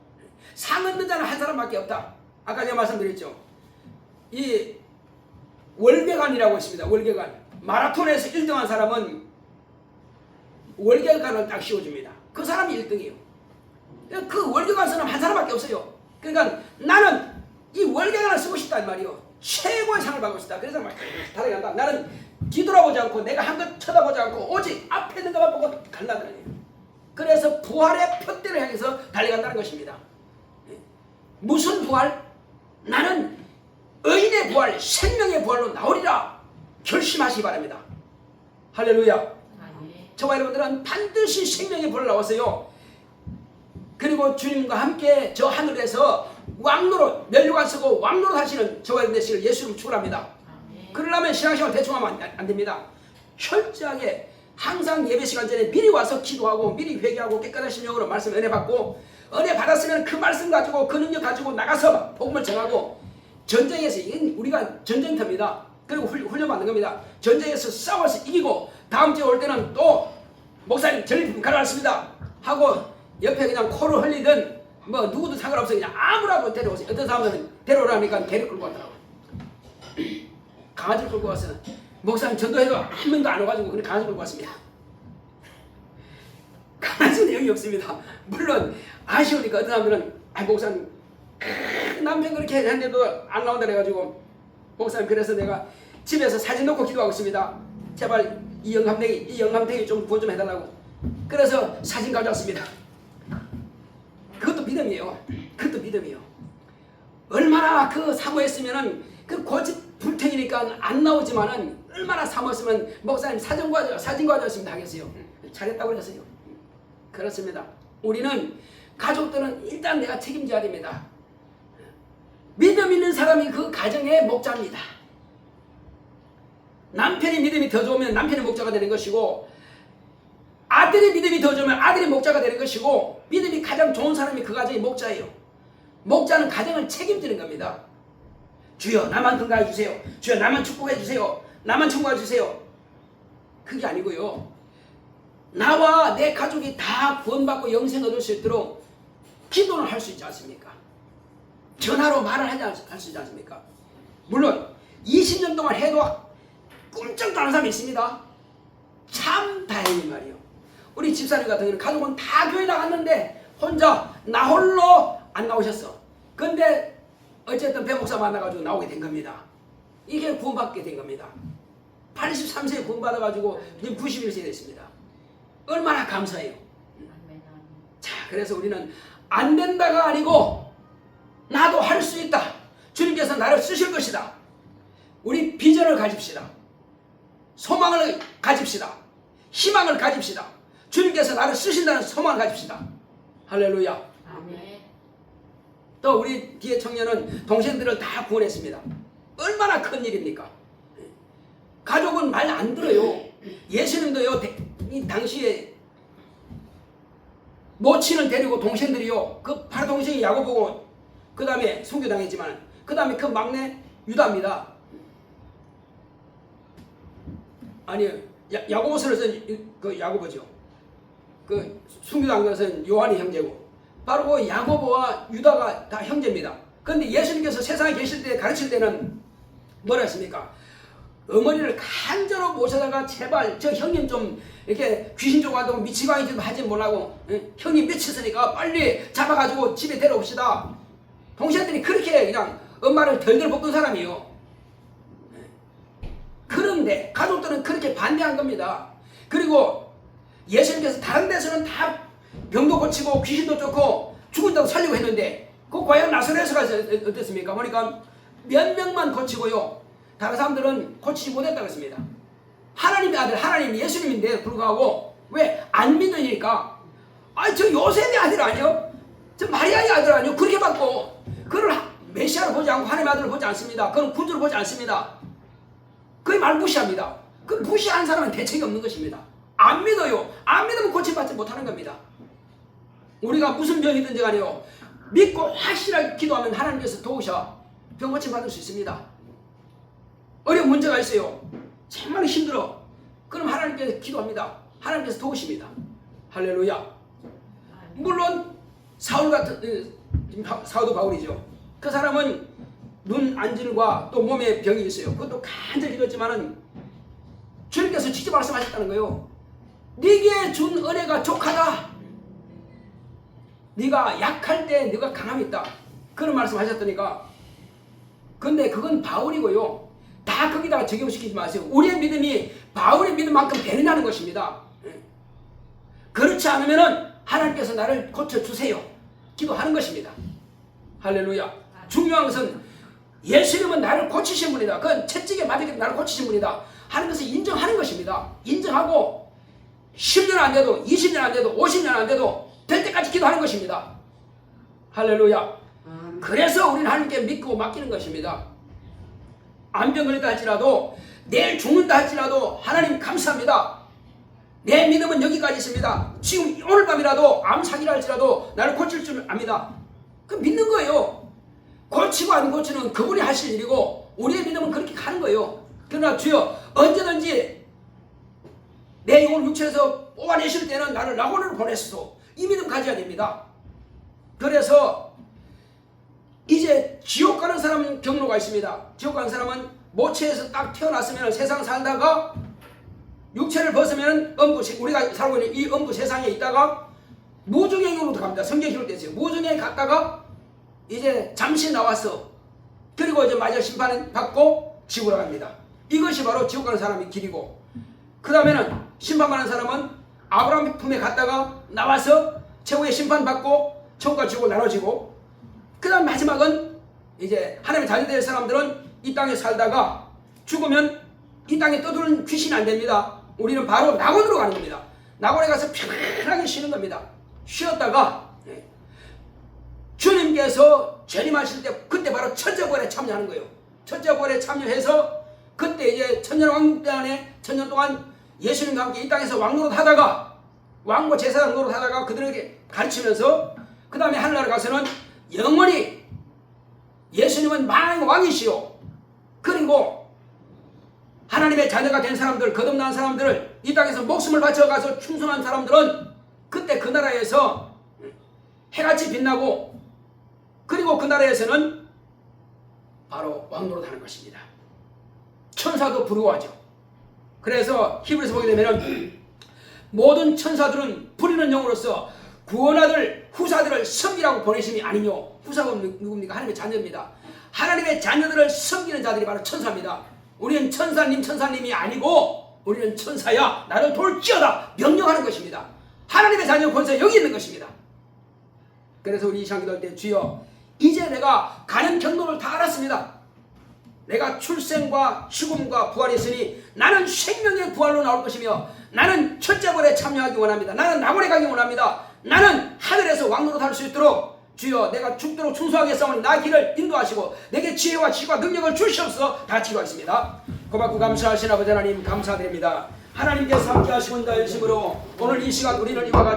상 얻는 자는 한 사람밖에 없다. 아까 제가 말씀드렸죠. 이 월계관이라고 있습니다. 월계관. 마라톤에서 1등한 사람은 월계관을 딱 씌워줍니다. 그 사람이 1등이에요. 그 월계관 사람 한 사람밖에 없어요. 그러니까 나는 이 월계관을 쓰고 싶단 말이에요. 최고의 상을 받고 싶다. 그래서 막 달려간다. 나는 뒤돌아보지 않고 내가 한 것 쳐다보지 않고 오직 앞에 있는 것만 보고 달라다녀요. 그래서 부활의 표대를 향해서 달려간다는 것입니다. 무슨 부활? 나는 의인의 부활, 생명의 부활로 나오리라 결심하시기 바랍니다. 할렐루야. 저와 여러분들은 반드시 생명의 부활로 나왔어요. 그리고 주님과 함께 저 하늘에서 왕노릇, 면류관 쓰고 왕노릇 하시는 저와 여러분 되시길 예수님 축원합니다. 그러려면 신앙생활 대충 하면 안 됩니다. 철저하게 항상 예배 시간 전에 미리 와서 기도하고 미리 회개하고 깨끗한 심령으로 말씀 은혜 받고 은혜 받았으면 그 말씀 가지고 그 능력 가지고 나가서 복음을 전하고 전쟁에서 이건 우리가 전쟁터입니다. 그리고 훈련 받는 겁니다. 전쟁에서 싸워서 이기고 다음 주에 올 때는 또 목사님 전리품 가져왔습니다 하고 옆에 그냥 코를 흘리든 뭐 누구도 상관없어요. 그냥 아무라도 데려오세요. 어떤 사람들은 데려오라니까 개를 끌고 왔더라고요. 강아지를 끌고 왔어요. 목사님 전도해도 한 명도 안 와가지고 그냥 강아지 끌고 왔습니다. 강아지는 영이 없습니다. 물론 아쉬우니까 어떤 사람들은 목사님 남편 그렇게 했는데도 안 나온다 그래가지고 목사님 그래서 내가 집에서 사진 놓고 기도하고 있습니다. 제발 이 영감탱이 좀 구원 좀 해달라고. 그래서 사진 가져왔습니다. 그것도 믿음이에요. 그것도 믿음이에요. 얼마나 그 사모했으면은 그 고집 불탱이니까 안 나오지만은 얼마나 사모했으면 목사님 사진 가져왔습니다 하겠어요. 잘했다고 그랬어요. 그렇습니다. 우리는 가족들은 일단 내가 책임져야 됩니다. 믿음 있는 사람이 그 가정의 목자입니다. 남편이 믿음이 더 좋으면 남편이 목자가 되는 것이고 아들의 믿음이 더 좋으면 아들이 목자가 되는 것이고 믿음이 가장 좋은 사람이 그 가정의 목자예요. 목자는 가정을 책임지는 겁니다. 주여 나만 건강해 주세요. 주여 나만 축복해 주세요. 나만 청구해 주세요. 그게 아니고요. 나와 내 가족이 다 구원받고 영생 얻을 수 있도록 기도는 할 수 있지 않습니까? 전화로 말을 할 수 있지 않습니까? 물론 20년 동안 해도 꿈쩍도 안 하는 사람이 있습니다. 참 다행인 말이에요. 우리 집사님 같은 경우는 가족은 다 교회 나갔는데 혼자 나 홀로 안 나오셨어. 근데 어쨌든 배 목사 만나가지고 나오게 된 겁니다. 이게 구원받게 된 겁니다. 83세에 구원받아가지고 지금 91세 됐습니다. 얼마나 감사해요. 자, 그래서 우리는 안 된다가 아니고 나도 할 수 있다. 주님께서 나를 쓰실 것이다. 우리 비전을 가집시다. 소망을 가집시다. 희망을 가집시다. 주님께서 나를 쓰신다는 소망을 가집시다. 할렐루야. 아멘. 또 우리 뒤에 청년은 동생들을 다 구원했습니다. 얼마나 큰 일입니까? 가족은 말 안 들어요. 예수님도요, 이 당시에 모친을 데리고 동생들이요, 그 바로 동생이 야고보고 그 다음에 순교당했지만 그 다음에 그 막내 유다입니다. 아니 야고보서를 쓴 그 야고보죠. 그 순교당한 것은 요한이 형제고 바로 그 야고보와 유다가 다 형제입니다. 그런데 예수님께서 세상에 계실 때 가르칠 때는 뭐라 했습니까? 어머니를 간절로 모셔다가 제발 저 형님 좀 이렇게 귀신 쫓아도 미치광이 좀 하지 말라고, 형님 미쳤으니까 빨리 잡아가지고 집에 데려옵시다. 동생들이 그렇게 그냥 엄마를 덜덜 볶은 사람이에요. 그런데 가족들은 그렇게 반대한 겁니다. 그리고 예수님께서 다른 데서는 다 병도 고치고 귀신도 쫓고 죽은다고 살려고 했는데 그 과연 나사렛에서 어땠습니까? 보니까 몇 명만 고치고요, 다른 사람들은 고치지 못했다고 했습니다. 하나님의 아들, 하나님 예수님인데 불구하고 왜 안 믿으니까, 저 요셉의 아들 아니요? 저 마리아의 아들 아니요? 그렇게 받고 그를 메시아를 보지 않고 하나님의 아들을 보지 않습니다. 그는 구주를 보지 않습니다. 그 말 무시합니다. 그 무시하는 사람은 대책이 없는 것입니다. 안 믿어요. 안 믿으면 고침받지 못하는 겁니다. 우리가 무슨 병이든지 간에요, 믿고 확실하게 기도하면 하나님께서 도우셔 병 고침 받을 수 있습니다. 어려운 문제가 있어요. 정말 힘들어. 그럼 하나님께서 기도합니다. 하나님께서 도우십니다. 할렐루야. 물론 사울 같은 사도 바울이죠. 그 사람은 눈 안질과 또 몸에 병이 있어요. 그것도 간절히 기도했지만은 주님께서 직접 말씀하셨다는 거예요. 네게 준 은혜가 족하다. 네가 약할 때 네가 강함이 있다. 그런 말씀하셨다니까. 근데 그건 바울이고요. 다 거기다가 적용시키지 마세요. 우리의 믿음이 바울의 믿음만큼 되느냐는 것입니다. 그렇지 않으면은 하나님께서 나를 고쳐주세요. 기도하는 것입니다. 할렐루야. 중요한 것은 예수님은 나를 고치신 분이다. 그건 채찍에 맞으게 나를 고치신 분이다 하는 것을 인정하는 것입니다. 인정하고 10년 안 돼도 20년 안 돼도 50년 안 돼도 될 때까지 기도하는 것입니다. 할렐루야. 그래서 우리는 하나님께 믿고 맡기는 것입니다. 암병 걸렸다 할지라도 내일 죽는다 할지라도 하나님 감사합니다. 내 믿음은 여기까지 있습니다. 지금 오늘 밤이라도 암 사기라 할지라도 나를 고칠 줄 압니다. 그 믿는 거예요. 고치고 안 고치는 그분이 하실 일이고 우리의 믿음은 그렇게 가는 거예요. 그러나 주여 언제든지 내 영혼을 육체에서 뽑아내실 때는 나를 낙원으로 보냈어. 이 믿음 가져야 됩니다. 그래서 이제 지옥 가는 사람 경로가 있습니다. 지옥 가는 사람은 모체에서 딱 태어났으면 세상 살다가 육체를 벗으면 우리가 살고 있는 이 음부 세상에 있다가 무중행으로 갑니다. 성경식으로 되어있어요. 무중행에 갔다가 이제 잠시 나왔어. 그리고 이제 마지막 심판을 받고 지옥으로 갑니다. 이것이 바로 지옥 가는 사람의 길이고, 그 다음에는 심판받는 사람은 아브라함 품에 갔다가 나와서 최후의 심판 받고 천국과 지옥으로 나눠지고, 그 다음 마지막은 이제 하나님의 자녀 될 사람들은 이 땅에 살다가 죽으면 이 땅에 떠도는 귀신이 안 됩니다. 우리는 바로 낙원으로 가는 겁니다. 낙원에 가서 편안하게 쉬는 겁니다. 쉬었다가 주님께서 재림하실 때 그때 바로 천재부활에 참여하는 거예요. 천재부활에 참여해서 그때 이제 천년왕국 때 안에 천년 동안 예수님과 함께 이 땅에서 왕노릇 하다가 왕과 제사장 노릇 하다가 그들에게 가르치면서 그 다음에 하늘나라 가서는 영원히 예수님은 만왕의 왕이시오. 그리고 하나님의 자녀가 된 사람들, 거듭난 사람들을 이 땅에서 목숨을 바쳐가서 충성한 사람들은 그때 그 나라에서 해같이 빛나고, 그리고 그 나라에서는 바로 왕노릇 하는 것입니다. 천사도 부러워하죠. 그래서 히브리서 보게 되면은 모든 천사들은 부리는 영으로서 구원하들 후사들을 섬기라고 보내심이 아니뇨. 후사가 누굽니까? 하나님의 자녀입니다. 하나님의 자녀들을 섬기는 자들이 바로 천사입니다. 우리는 천사님이 아니고 우리는 천사야 나를 돌지어다 명령하는 것입니다. 하나님의 자녀 권세 여기 있는 것입니다. 그래서 우리 이 시간 기도할 때 주여 이제 내가 가는 경로를 다 알았습니다. 내가 출생과 죽음과 부활이 있으니 나는 생명의 부활로 나올 것이며 나는 첫째벌에 참여하기 원합니다. 나는 낙원에 가기 원합니다. 나는 하늘에서 왕노릇 할 수 있도록 주여 내가 죽도록 충성하게 싸우니 나 길을 인도하시고 내게 지혜와 지식과 능력을 주시옵소서. 다 같이 기도하겠습니다. 고맙고 감사하신 아버지 하나님 감사드립니다. 하나님께서 함께 하시고 있다 일심으로 오늘 이 시간 우리는 이와 같이